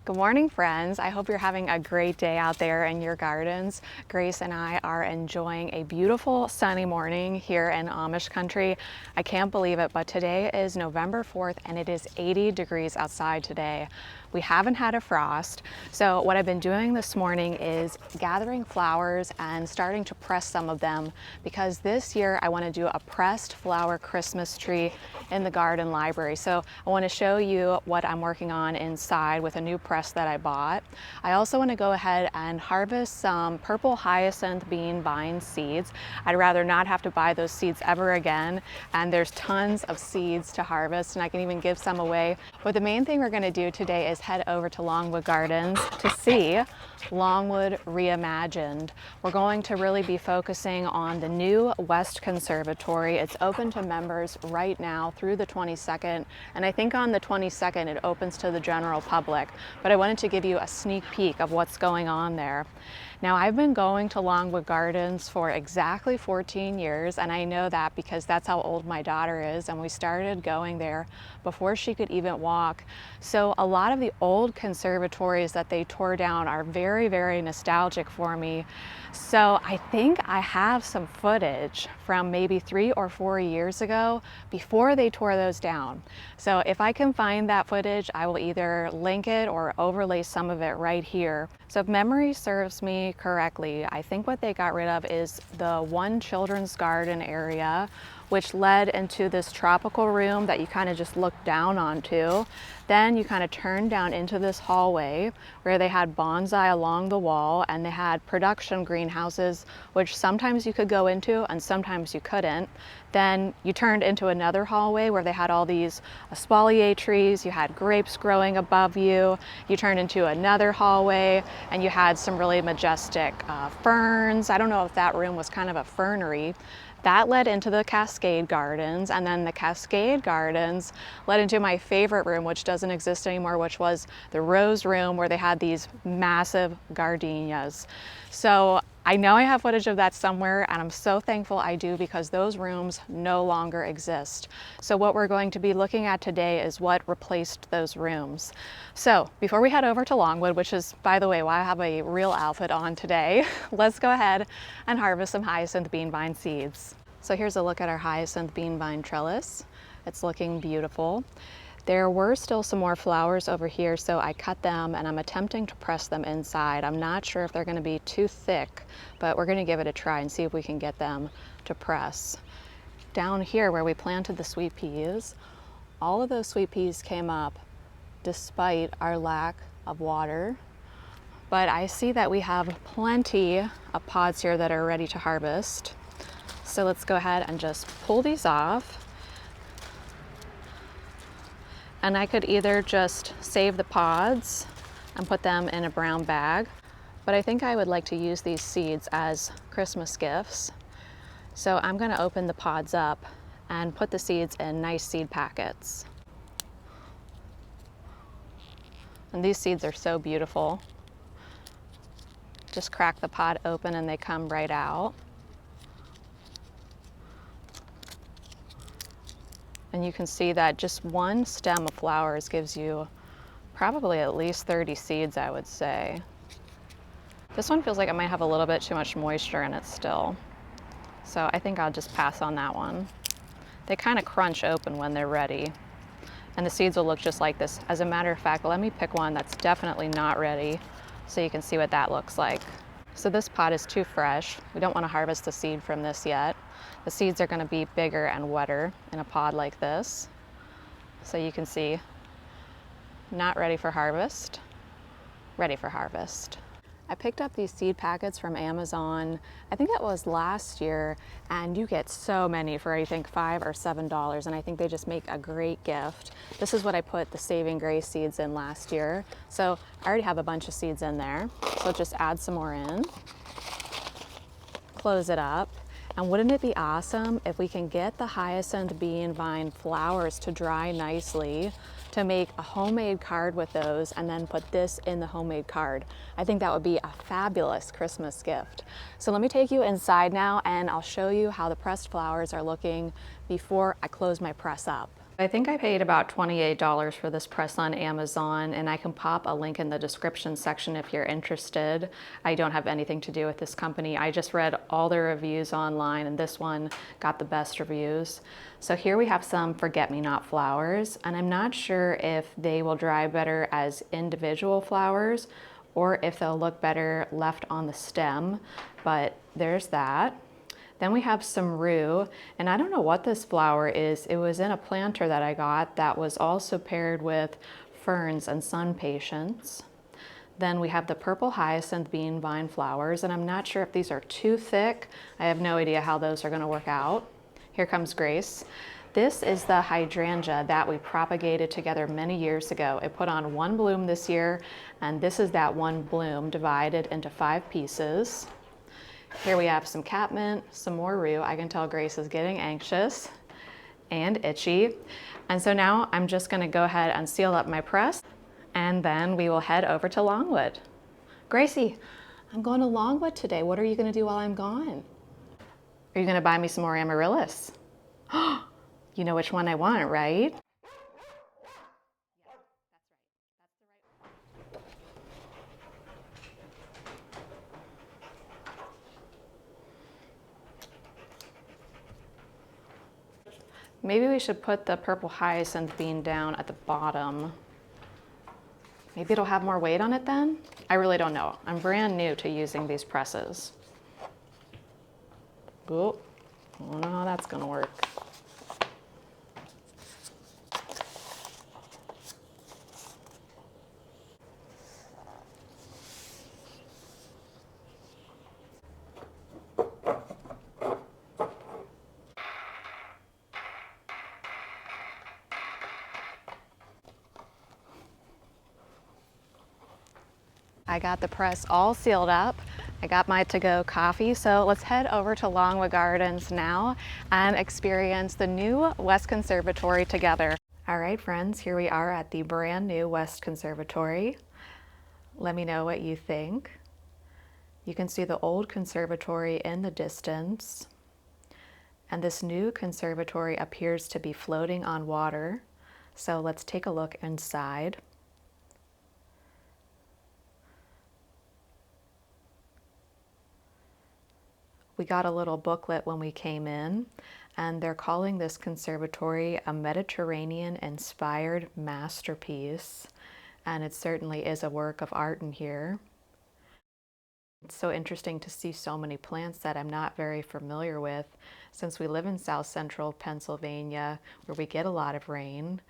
Good morning, friends. I hope you're having a great day out there in your gardens. Grace and I are enjoying a beautiful sunny morning here in Amish country. I can't believe it, but today is November 4th and it is 80 degrees outside today. We haven't had a frost, so what I've been doing this morning is gathering flowers and starting to press some of them because this year I want to do a pressed flower Christmas tree in the garden library. So I want to show you what I'm working on inside with a new press that I bought. I also want to go ahead and harvest some purple hyacinth bean vine seeds. I'd rather not have to buy those seeds ever again, and there's tons of seeds to harvest and I can even give some away. But the main thing we're going to do today is head over to Longwood Gardens to see Longwood Reimagined. We're going to really be focusing on the new West Conservatory. It's open to members right now through the 22nd, and I think on the 22nd it opens to the general public, but I wanted to give you a sneak peek of what's going on there. Now, I've been going to Longwood Gardens for exactly 14 years, and I know that because that's how old my daughter is, and we started going there before she could even walk. So a lot of the old conservatories that they tore down are very, very nostalgic for me. So I think I have some footage from maybe 3 or 4 years ago before they tore those down. So if I can find that footage, I will either link it or overlay some of it right here. So if memory serves me correctly, I think what they got rid of is the one children's garden area, which led into this tropical room that you kind of just look down onto. Then you kind of turn down into this hallway where they had bonsai along the wall, and they had production greenhouses, which sometimes you could go into and sometimes you couldn't. Then you turned into another hallway where they had all these espalier trees, you had grapes growing above you. You turned into another hallway and you had some really majestic ferns. I don't know if that room was kind of a fernery. That led into the Cascade Gardens, and then the Cascade Gardens led into my favorite room, which doesn't exist anymore, which was the Rose Room, where they had these massive gardenias. So I know I have footage of that somewhere, and I'm so thankful I do because those rooms no longer exist. So what we're going to be looking at today is what replaced those rooms. So before we head over to Longwood, which is, by the way, why I have a real outfit on today, let's go ahead and harvest some hyacinth bean vine seeds. So here's a look at our hyacinth bean vine trellis. It's looking beautiful. There were still some more flowers over here, so I cut them and I'm attempting to press them inside. I'm not sure if they're going to be too thick, but we're going to give it a try and see if we can get them to press. Down here where we planted the sweet peas, all of those sweet peas came up despite our lack of water. But I see that we have plenty of pods here that are ready to harvest. So let's go ahead and just pull these off. And I could either just save the pods and put them in a brown bag, but I think I would like to use these seeds as Christmas gifts. So I'm going to open the pods up and put the seeds in nice seed packets. And these seeds are so beautiful. Just crack the pod open and they come right out. And you can see that just one stem of flowers gives you probably at least 30 seeds, I would say. This one feels like it might have a little bit too much moisture in it still. So I think I'll just pass on that one. They kind of crunch open when they're ready. And the seeds will look just like this. As a matter of fact, let me pick one that's definitely not ready so you can see what that looks like. So this pod is too fresh. We don't want to harvest the seed from this yet. The seeds are going to be bigger and wetter in a pod like this. So you can see, not ready for harvest, ready for harvest. I picked up these seed packets from Amazon, I think that was last year, and you get so many for I think $5 or $7, and I think they just make a great gift. This is what I put the Saving Grace seeds in last year. So I already have a bunch of seeds in there, so just add some more in, close it up. And wouldn't it be awesome if we can get the hyacinth bean vine flowers to dry nicely to make a homemade card with those and then put this in the homemade card? I think that would be a fabulous Christmas gift. So let me take you inside now and I'll show you how the pressed flowers are looking before I close my press up. I think I paid about $28 for this press on Amazon, and I can pop a link in the description section if you're interested. I don't have anything to do with this company. I just read all the reviews online, and this one got the best reviews. So here we have some forget-me-not flowers, and I'm not sure if they will dry better as individual flowers or if they'll look better left on the stem, but there's that. Then we have some rue, and I don't know what this flower is. It was in a planter that I got that was also paired with ferns and sun patience. Then we have the purple hyacinth bean vine flowers, and I'm not sure if these are too thick. I have no idea how those are gonna work out. Here comes Grace. This is the hydrangea that we propagated together many years ago. It put on one bloom this year, and this is that one bloom divided into 5 pieces. Here we have some catmint, some more rue. I can tell Grace is getting anxious and itchy. And so now I'm just gonna go ahead and seal up my press, and then we will head over to Longwood. Gracie, I'm going to Longwood today. What are you gonna do while I'm gone? Are you gonna buy me some more amaryllis? You know which one I want, right? Maybe we should put the purple hyacinth bean down at the bottom. Maybe it'll have more weight on it then? I really don't know. I'm brand new to using these presses. Oh, I don't know how that's gonna work. I got the press all sealed up. I got my to-go coffee, so let's head over to Longwood Gardens now and experience the new West Conservatory together. All right, friends, here we are at the brand new West Conservatory. Let me know what you think. You can see the old conservatory in the distance, and this new conservatory appears to be floating on water. So let's take a look inside. We got a little booklet when we came in, and they're calling this conservatory a Mediterranean-inspired masterpiece, and it certainly is a work of art in here. It's so interesting to see so many plants that I'm not very familiar with, since we live in South Central Pennsylvania, where we get a lot of rain.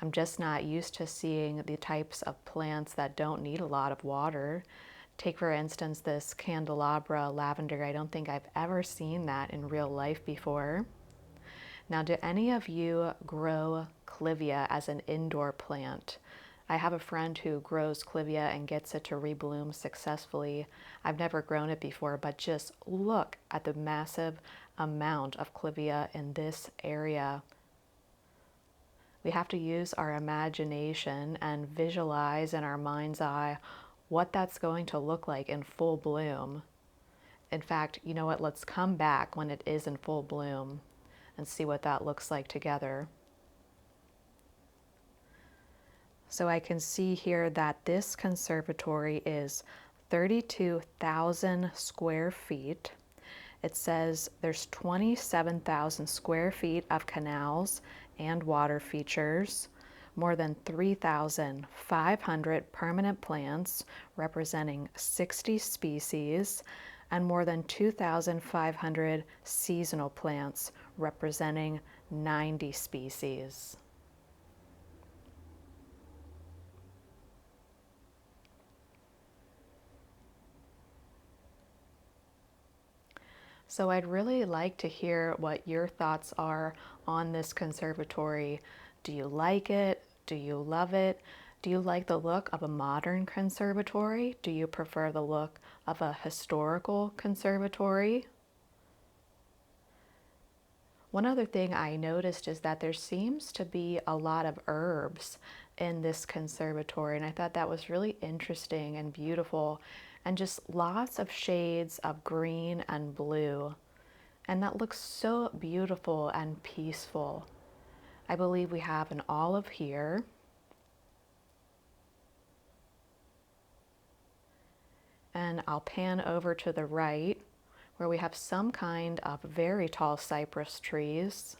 I'm just not used to seeing the types of plants that don't need a lot of water. Take, for instance, this candelabra lavender. I don't think I've ever seen that in real life before. Now, do any of you grow clivia as an indoor plant? I have a friend who grows clivia and gets it to rebloom successfully. I've never grown it before, but just look at the massive amount of clivia in this area. We have to use our imagination and visualize in our mind's eye what that's going to look like in full bloom. In fact, you know what? Let's come back when it is in full bloom and see what that looks like together. So I can see here that this conservatory is 32,000 square feet. It says there's 27,000 square feet of canals and water features, more than 3,500 permanent plants representing 60 species, and more than 2,500 seasonal plants representing 90 species. So I'd really like to hear what your thoughts are on this conservatory. Do you like it? Do you love it? Do you like the look of a modern conservatory? Do you prefer the look of a historical conservatory? One other thing I noticed is that there seems to be a lot of herbs in this conservatory, and I thought that was really interesting and beautiful, and just lots of shades of green and blue. And that looks so beautiful and peaceful. I believe we have an olive here. And I'll pan over to the right where we have some kind of very tall cypress trees.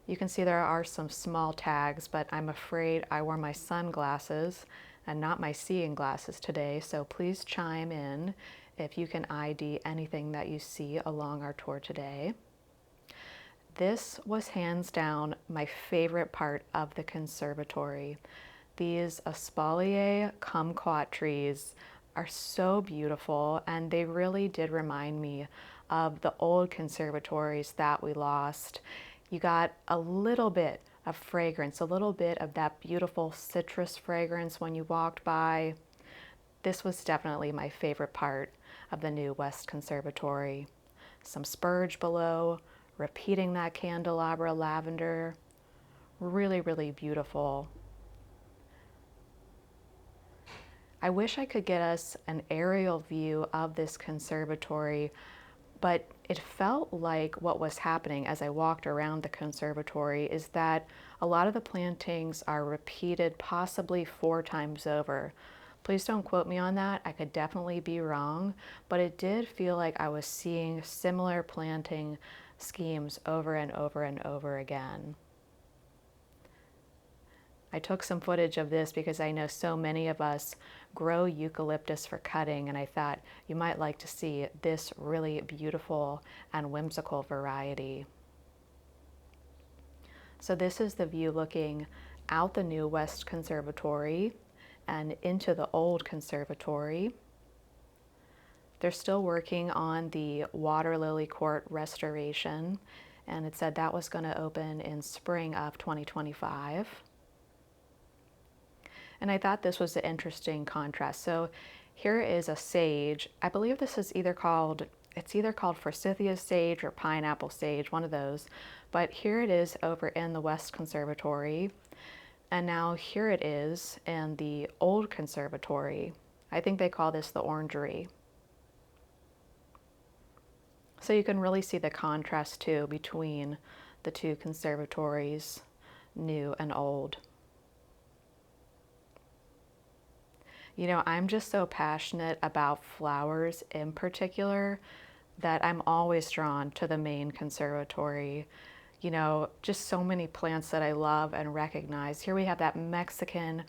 You can see there are some small tags, but I'm afraid I wore my sunglasses and not my seeing glasses today, so please chime in if you can ID anything that you see along our tour today. This was hands down my favorite part of the conservatory. These espalier kumquat trees are so beautiful, and they really did remind me of the old conservatories that we lost. You got a little bit of fragrance, a little bit of that beautiful citrus fragrance when you walked by. This was definitely my favorite part of the new West Conservatory. Some spurge below, repeating that candelabra lavender. Really, really beautiful. I wish I could get us an aerial view of this conservatory, but it felt like what was happening as I walked around the conservatory is that a lot of the plantings are repeated possibly 4 times over. Please don't quote me on that. I could definitely be wrong, but it did feel like I was seeing similar planting schemes over and over and over again. I took some footage of this because I know so many of us grow eucalyptus for cutting, and I thought you might like to see this really beautiful and whimsical variety. So this is the view looking out the new West Conservatory and into the old conservatory. They're still working on the water lily court restoration, and it said that was going to open in spring of 2025. And I thought this was an interesting contrast. So here is a sage. I believe this is either called forsythia sage or pineapple sage, one of those. But here it is over in the West Conservatory. And now here it is in the Old Conservatory. I think they call this the orangery. So you can really see the contrast too between the two conservatories, new and old. You know, I'm just so passionate about flowers in particular that I'm always drawn to the main conservatory. You know, just so many plants that I love and recognize. Here we have that Mexican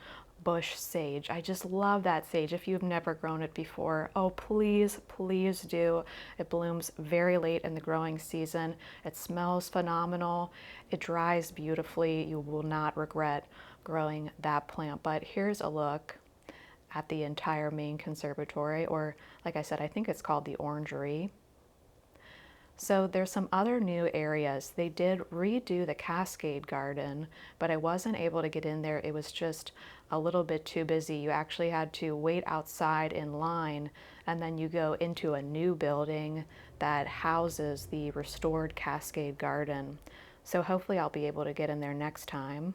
bush sage. I just love that sage. If you've never grown it before, oh, please, please do. It blooms very late in the growing season. It smells phenomenal. It dries beautifully. You will not regret growing that plant. But here's a look at the entire main conservatory, or like I said, I think it's called the orangery. So there's some other new areas. They did redo the Cascade Garden, but I wasn't able to get in there. It was just a little bit too busy. You actually had to wait outside in line, and then you go into a new building that houses the restored Cascade Garden. So hopefully I'll be able to get in there next time.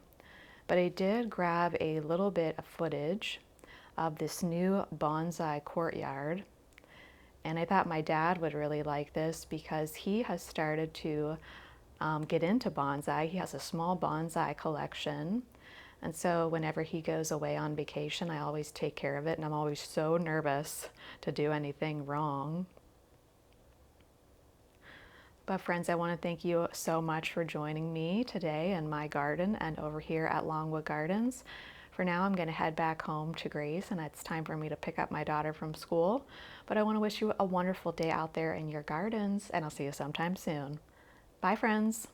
But I did grab a little bit of footage of this new bonsai courtyard. And I thought my dad would really like this because he has started to get into bonsai. He has a small bonsai collection. And so whenever he goes away on vacation, I always take care of it. And I'm always so nervous to do anything wrong. But friends, I want to thank you so much for joining me today in my garden and over here at Longwood Gardens. For now, I'm going to head back home to Grace, and it's time for me to pick up my daughter from school. But I want to wish you a wonderful day out there in your gardens, and I'll see you sometime soon. Bye, friends.